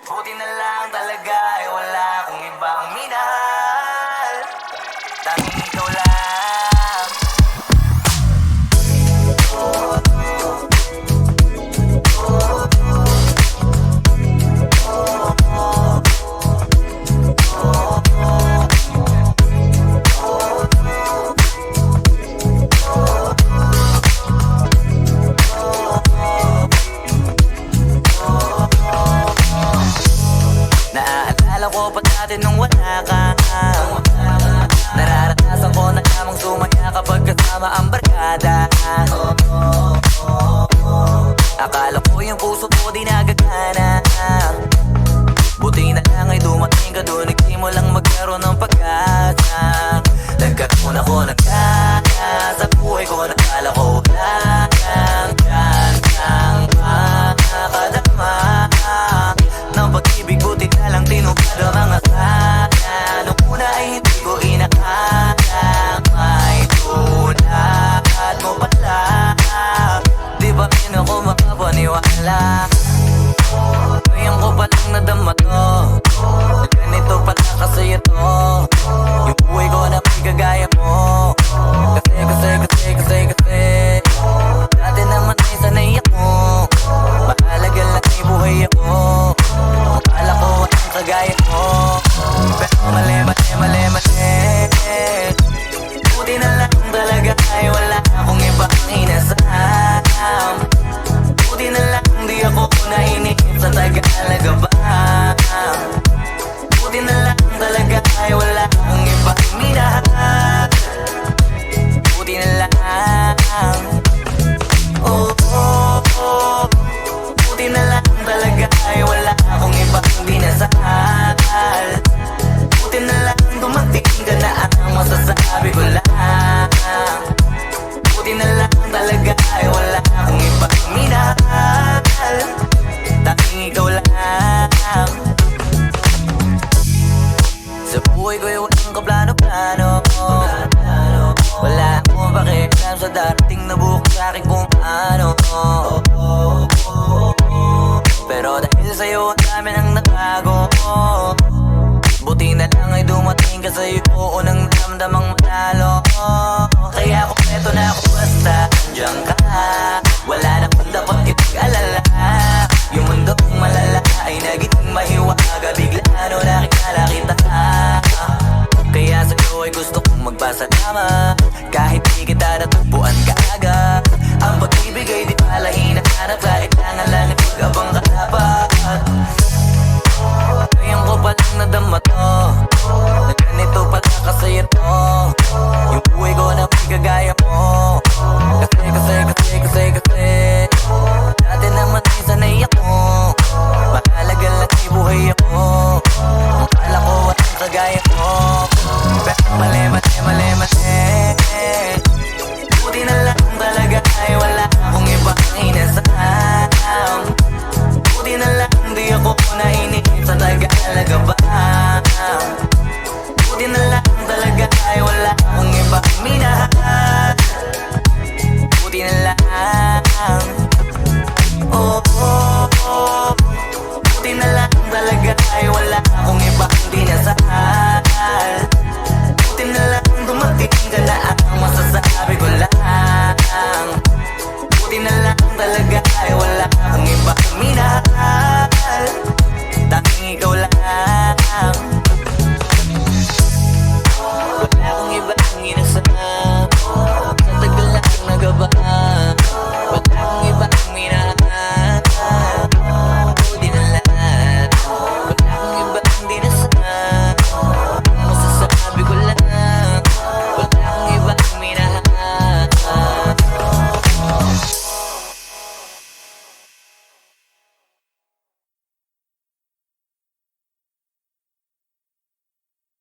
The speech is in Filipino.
Buti na lang talaga ay wala akong ibang minahal. Tanging ikaw lang. Naaalala ko pa dati nung wala ka. Nararanasan ko na lamang sumaya kapag kasama ang barkada. Akala ko yung puso ko di nagagana. Buti na lang ay dumating ka doon, nagsimulang magkaroon ng pag-asa. Nagkaroon ako ng kaya sa buhay ko, nakala ko wala kang chansang makakadama ng pag-ibig. Buti na lang tinupad ang mga kaya. Nung una ay hindi ko inakala may tulad mo pala. Di ba rin ako makapaniwala? Ngayon ko palang nadama to, ganito pala kasi ito. Yung buhay ko na may kagaya mo.